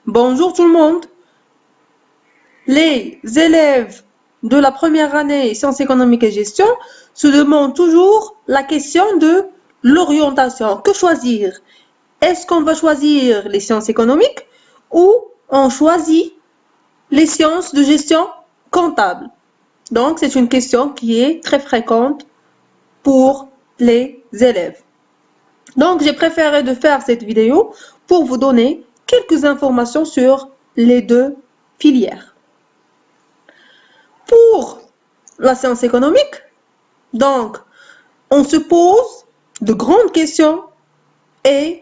Bonjour tout le monde. Les élèves de la première année sciences économiques et gestion se demandent toujours la question de l'orientation. Que choisir? Est-ce qu'on va choisir les sciences économiques ou on choisit les sciences de gestion comptable? Donc, c'est une question qui est très fréquente pour les élèves. Donc, j'ai préféré de faire cette vidéo pour vous donner quelques informations sur les deux filières. Pour la science économique, donc, on se pose de grandes questions et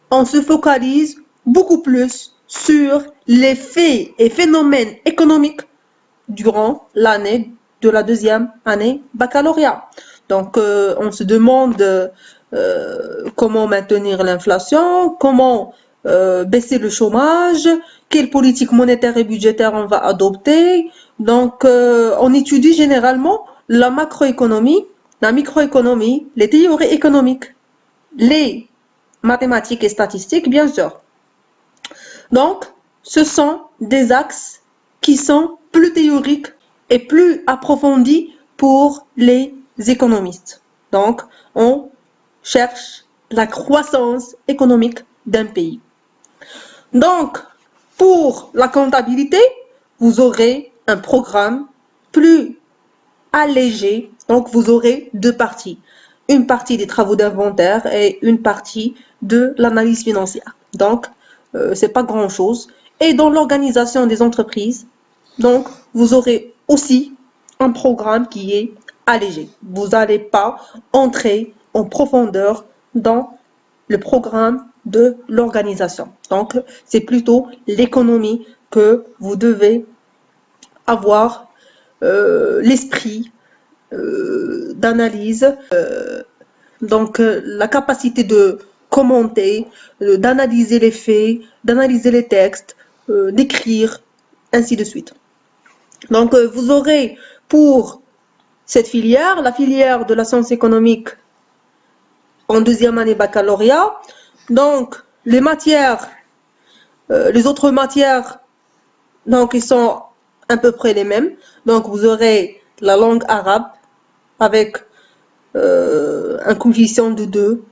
on se focalise beaucoup plus sur les faits et phénomènes économiques durant l'année de la deuxième année baccalauréat. Donc, on se demande comment maintenir l'inflation, comment baisser le chômage, quelle politique monétaire et budgétaire on va adopter. Donc, on étudie généralement la macroéconomie, la microéconomie, les théories économiques, les mathématiques et statistiques, bien sûr. Donc, ce sont des axes qui sont plus théoriques et plus approfondis pour les économistes. Donc, on cherche la croissance économique d'un pays. Donc, pour la comptabilité, vous aurez un programme plus allégé. Donc, vous aurez deux parties. Une partie des travaux d'inventaire et une partie de l'analyse financière. Donc, c'est pas grand-chose. Et dans l'organisation des entreprises, donc, vous aurez aussi un programme qui est allégé. Vous n'allez pas entrer en profondeur dans le programme de l'organisation. Donc, c'est plutôt l'économie que vous devez avoir l'esprit d'analyse, donc la capacité de commenter, d'analyser les faits, d'analyser les textes, d'écrire, ainsi de suite. Donc, vous aurez pour cette filière, la filière de la science économique en deuxième année baccalauréat. Donc, les matières, les autres matières, donc, ils sont à peu près les mêmes. Donc, vous aurez la langue arabe avec un coefficient de 2,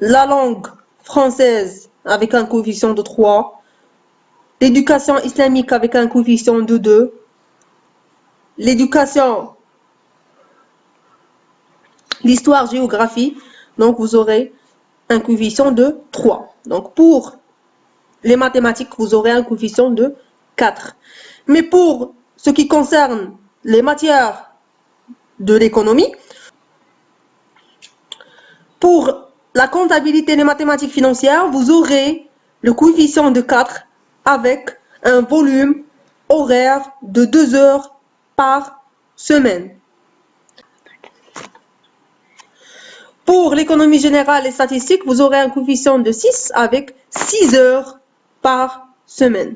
la langue française avec un coefficient de 3, l'éducation islamique avec un coefficient de 2, l'éducation, l'histoire-géographie, donc vous aurez un coefficient de 3. Donc pour les mathématiques, vous aurez un coefficient de 4. Mais pour ce qui concerne les matières de l'économie, pour la comptabilité et les mathématiques financières, vous aurez le coefficient de 4 avec un volume horaire de 2 heures par semaine. Pour l'économie générale et statistique, vous aurez un coefficient de 6 avec 6 heures par semaine.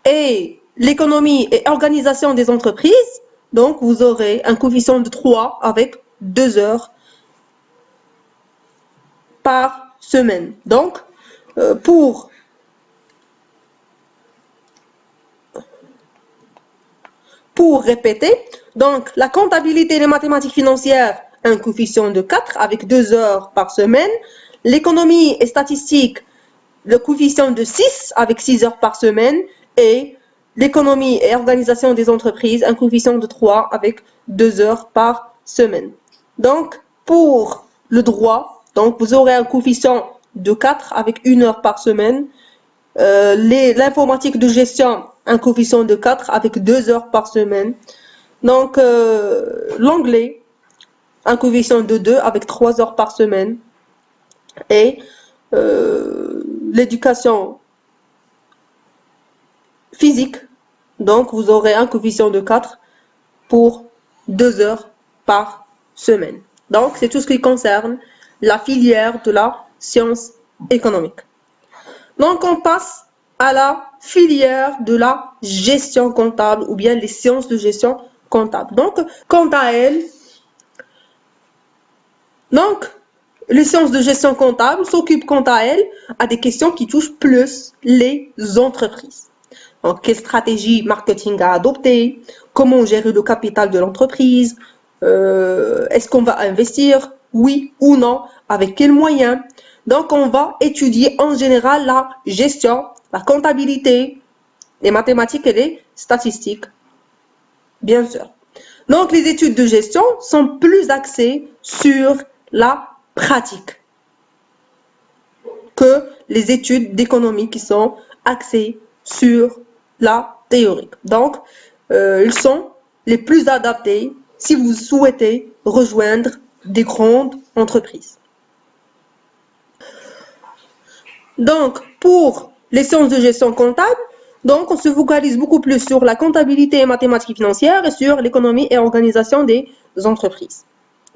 Et l'économie et organisation des entreprises, donc vous aurez un coefficient de 3 avec 2 heures par semaine. Donc, pour répéter, donc la comptabilité et les mathématiques financières, un coefficient de 4 avec 2 heures par semaine. L'économie et statistique, le coefficient de 6 avec 6 heures par semaine. Et l'économie et organisation des entreprises, un coefficient de 3 avec 2 heures par semaine. Donc, pour le droit, donc vous aurez un coefficient de 4 avec 1 heure par semaine. L'informatique de gestion, un coefficient de 4 avec 2 heures par semaine. Donc, l'anglais, un coefficient de 2 avec 3 heures par semaine. Et l'éducation physique, donc vous aurez un coefficient de 4 pour 2 heures par semaine. Donc, c'est tout ce qui concerne la filière de la science économique. Donc, on passe à la filière de la gestion comptable ou bien les sciences de gestion comptable. Donc, quant à elle, donc, les sciences de gestion comptable s'occupent quant à elles à des questions qui touchent plus les entreprises. Donc, quelle stratégie marketing à adopter, comment gérer le capital de l'entreprise, est-ce qu'on va investir, oui ou non, avec quels moyens. Donc, on va étudier en général la gestion, la comptabilité, les mathématiques et les statistiques, bien sûr. Donc, les études de gestion sont plus axées sur la pratique que les études d'économie qui sont axées sur la théorie. Donc, ils sont les plus adaptés si vous souhaitez rejoindre des grandes entreprises. Donc, pour les sciences de gestion comptable, donc on se focalise beaucoup plus sur la comptabilité et mathématiques financières et sur l'économie et organisation des entreprises.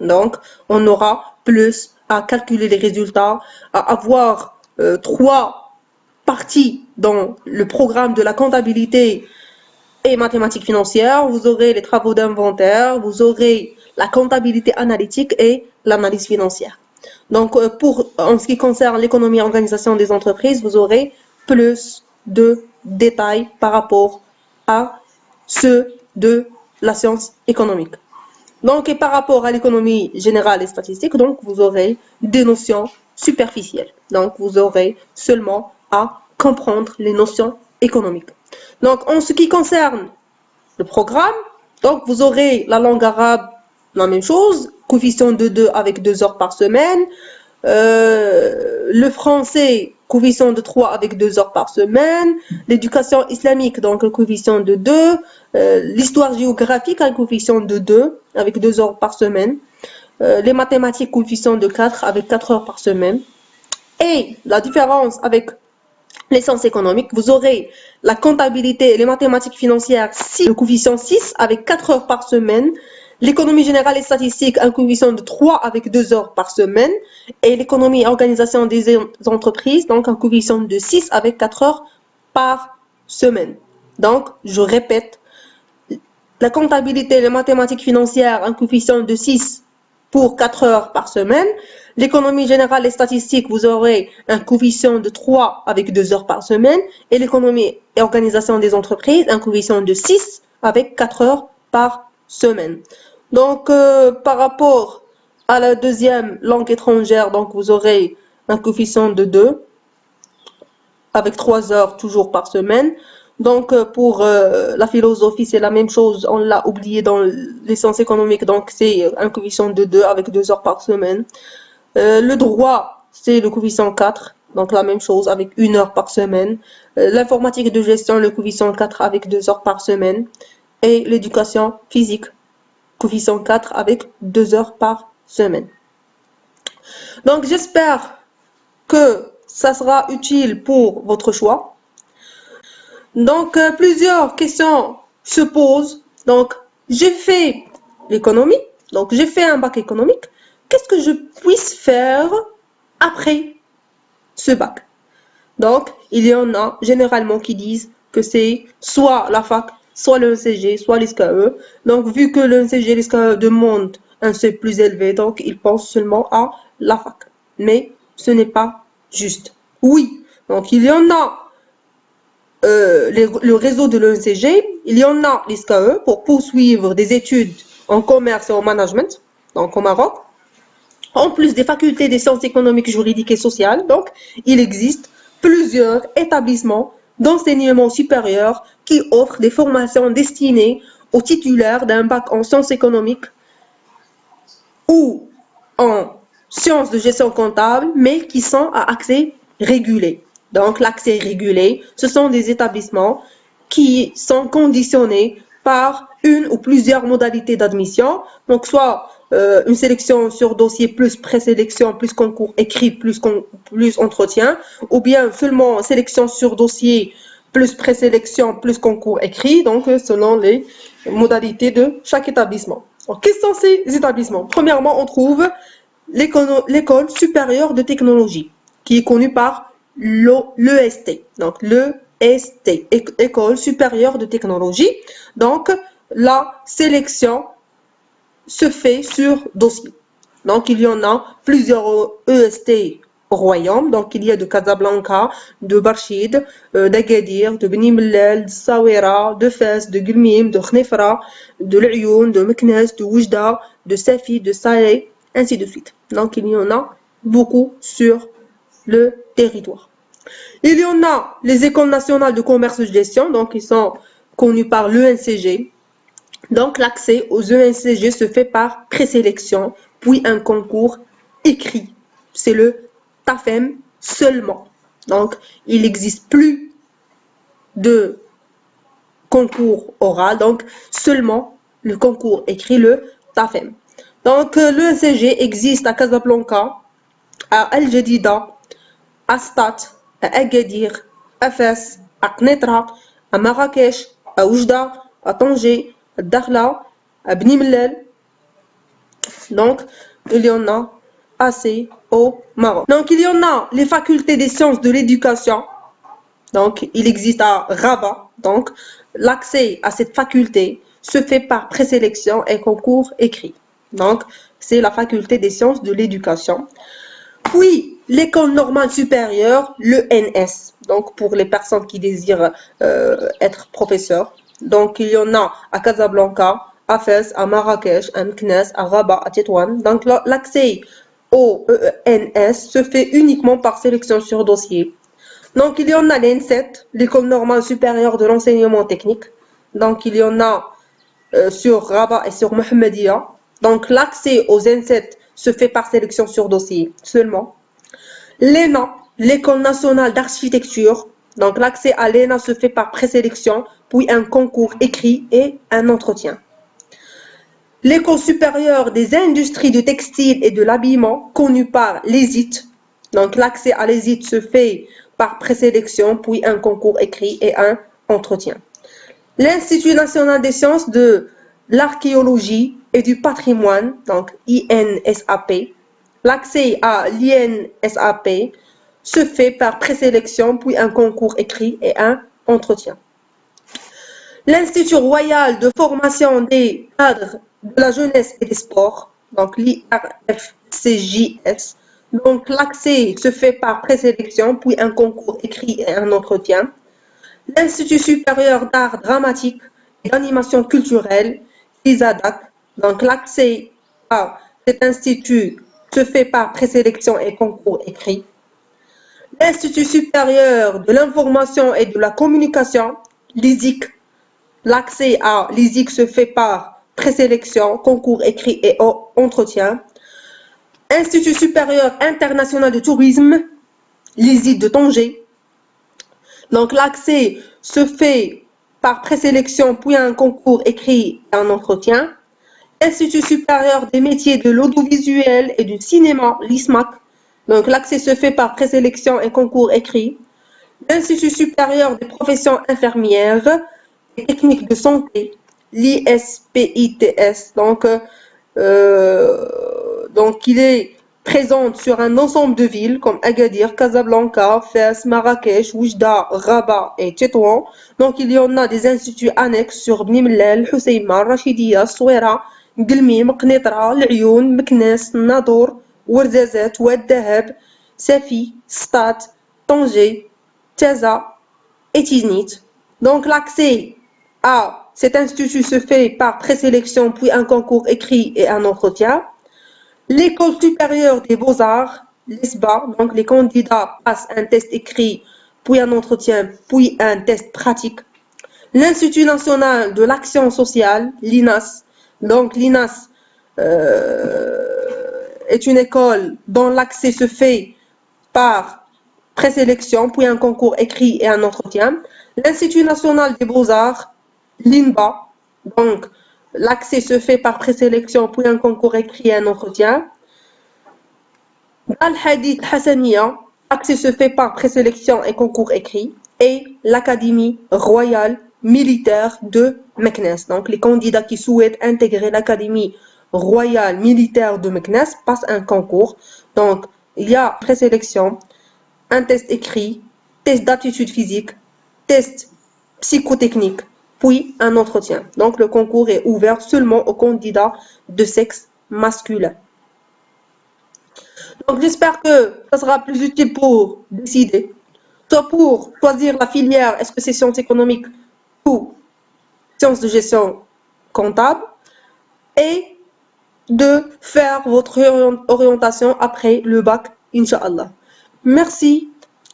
Donc, on aura plus à calculer les résultats, à avoir trois parties dans le programme de la comptabilité et mathématiques financières. Vous aurez les travaux d'inventaire, vous aurez la comptabilité analytique et l'analyse financière. Donc, en ce qui concerne l'économie et organisation des entreprises, vous aurez plus de détails par rapport à ceux de la science économique. Donc, et par rapport à l'économie générale et statistique, donc, vous aurez des notions superficielles. Donc, vous aurez seulement à comprendre les notions économiques. Donc, en ce qui concerne le programme, donc, vous aurez la langue arabe, la même chose, coefficient de 2 avec 2 heures par semaine. Le français, coefficient de 3 avec 2 heures par semaine. L'éducation islamique, donc le coefficient de 2. L'histoire géographique, un coefficient de 2 avec 2 heures par semaine. Les mathématiques, coefficient de 4 avec 4 heures par semaine. Et la différence avec les sciences économiques, vous aurez la comptabilité et les mathématiques financières, le coefficient 6 avec 4 heures par semaine. L'économie générale et statistique, un coefficient de 3 avec 2 heures par semaine. Et l'économie et organisation des entreprises, donc un coefficient de 6 avec 4 heures par semaine. Donc, je répète, la comptabilité et les mathématiques financières, un coefficient de 6 pour 4 heures par semaine. L'économie générale et statistique, vous aurez un coefficient de 3 avec 2 heures par semaine. Et l'économie et organisation des entreprises, un coefficient de 6 avec 4 heures par semaine. Donc, par rapport à la deuxième langue étrangère, donc vous aurez un coefficient de 2 avec 3 heures toujours par semaine. Donc, pour la philosophie, c'est la même chose. On l'a oublié dans les sciences économiques. Donc, c'est un coefficient de 2 avec 2 heures par semaine. Le droit, c'est le coefficient 4. Donc, la même chose avec 1 heure par semaine. L'informatique de gestion, le coefficient 4 avec 2 heures par semaine. Et l'éducation physique, coefficient 4 avec 2 heures par semaine. Donc, j'espère que ça sera utile pour votre choix. Donc, plusieurs questions se posent. Donc, j'ai fait l'économie. Donc, j'ai fait un bac économique. Qu'est-ce que je puisse faire après ce bac? Donc, il y en a généralement qui disent que c'est soit la fac, soit le l'ENCG, soit l'ISCAE. Donc, vu que le l'ENCG et l'ISCAE demandent un seuil plus élevé, donc ils pensent seulement à la fac. Mais ce n'est pas juste. Oui, donc il y en a le réseau de l'ENCG, il y en a l'ISCAE pour poursuivre des études en commerce et en management, donc au Maroc. En plus des facultés des sciences économiques, juridiques et sociales, donc il existe plusieurs établissements d'enseignement supérieur qui offrent des formations destinées aux titulaires d'un bac en sciences économiques ou en sciences de gestion comptable, mais qui sont à accès régulé. Donc, l'accès régulé, ce sont des établissements qui sont conditionnés par une ou plusieurs modalités d'admission. Donc, soit une sélection sur dossier plus présélection, plus concours écrit, plus entretien, ou bien seulement sélection sur dossier plus présélection, plus concours écrit, donc selon les modalités de chaque établissement. Alors, quels sont ces établissements? Premièrement, on trouve l'école supérieure de technologie, qui est connue par l'EST. Donc, l'EST, École supérieure de technologie. Donc, la sélection se fait sur dossier. Donc, il y en a plusieurs EST au royaume. Donc, il y a de Casablanca, de Barchid, d'Agadir, de Beni Mellal, de Sawera, de Fès, de Gulmim, de Khnefra, de l'Ayoun, de Meknes, de Oujda, de Safi, de Saleh, ainsi de suite. Donc, il y en a beaucoup sur le territoire. Il y en a les écoles nationales de commerce et de gestion, donc ils sont connus par l'ENCG. Donc, l'accès aux ENCG se fait par présélection, puis un concours écrit. C'est le TAFEM seulement. Donc, il n'existe plus de concours oral, donc seulement le concours écrit, le TAFEM. Donc, l'ENCG existe à Casablanca, à Al Jadida, à Stat, à Agadir, à Fès, à Knetra, à Marrakech, à Oujda, à Tanger, à Dakhla, à Beni Mellal. Donc, il y en a assez au Maroc. Donc, il y en a les facultés des sciences de l'éducation. Donc, il existe à Rabat. Donc, l'accès à cette faculté se fait par présélection et concours écrit. Donc, c'est la faculté des sciences de l'éducation. Puis, l'école normale supérieure, l'ENS, donc pour les personnes qui désirent être professeurs. Donc, il y en a à Casablanca, à Fès, à Marrakech, à Meknès, à Rabat, à Tétouan. Donc, l'accès au ENS se fait uniquement par sélection sur dossier. Donc, il y en a l'ENSET, l'école normale supérieure de l'enseignement technique. Donc, il y en a sur Rabat et sur Mohammedia. Donc, l'accès aux ENSET se fait par sélection sur dossier seulement. L'ENA, l'École nationale d'architecture. Donc, l'accès à l'ENA se fait par présélection, puis un concours écrit et un entretien. L'École supérieure des industries du textile et de l'habillement, connue par l'ESIT. Donc, l'accès à l'ESIT se fait par présélection, puis un concours écrit et un entretien. L'Institut national des sciences de l'archéologie et du patrimoine, donc INSAP. L'accès à l'INSAP se fait par présélection, puis un concours écrit et un entretien. L'Institut royal de formation des cadres de la jeunesse et des sports, donc l'IRFCJS. Donc, l'accès se fait par présélection, puis un concours écrit et un entretien. L'Institut supérieur d'art dramatique et d'animation culturelle, l'ISADAC. Donc, l'accès à cet institut se fait par présélection et concours écrit. L'Institut supérieur de l'information et de la communication, l'ISIC. L'accès à l'ISIC se fait par présélection, concours écrit et entretien. Institut supérieur international de tourisme, l'ISIT de Tanger. Donc, l'accès se fait par présélection, puis un concours écrit et un entretien. Institut supérieur des métiers de l'audiovisuel et du cinéma, l'ISMAC. Donc, l'accès se fait par présélection et concours écrit. L'Institut supérieur des professions infirmières et techniques de santé, l'ISPITS. Donc, il est présent sur un ensemble de villes comme Agadir, Casablanca, Fès, Marrakech, Oujda, Rabat et Tétouan. Donc, il y en a des instituts annexes sur Beni Mellal, Hoceima, Rachidia, Souera, Gulmim, Knetra, l'Ayoun, Meknès, Nadour, Ouarzazate, Oued Dahab, Safi, Stat, Tanger, Taza et Tiznit. Donc, l'accès à cet institut se fait par présélection, puis un concours écrit et un entretien. L'école supérieure des beaux-arts, l'ESBA, donc les candidats passent un test écrit, puis un entretien, puis un test pratique. L'Institut national de l'action sociale, l'INAS, donc l'INAS est une école dont l'accès se fait par présélection, puis un concours écrit et un entretien. L'Institut national des beaux-arts, l'INBA, donc l'accès se fait par présélection, puis un concours écrit et un entretien. Al-Hadith Hassaniya, l'accès se fait par présélection et concours écrit. Et l'Académie royale militaire de Meknès. Donc, les candidats qui souhaitent intégrer l'Académie royale militaire de Meknès passent un concours. Donc, il y a présélection, un test écrit, test d'aptitude physique, test psychotechnique, puis un entretien. Donc, le concours est ouvert seulement aux candidats de sexe masculin. Donc j'espère que ça sera plus utile pour décider, soit pour choisir la filière, est-ce que c'est sciences économiques ou sciences de gestion comptable, et de faire votre orientation après le bac, Inch'Allah. Merci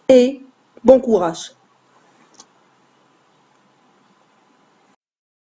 et bon courage.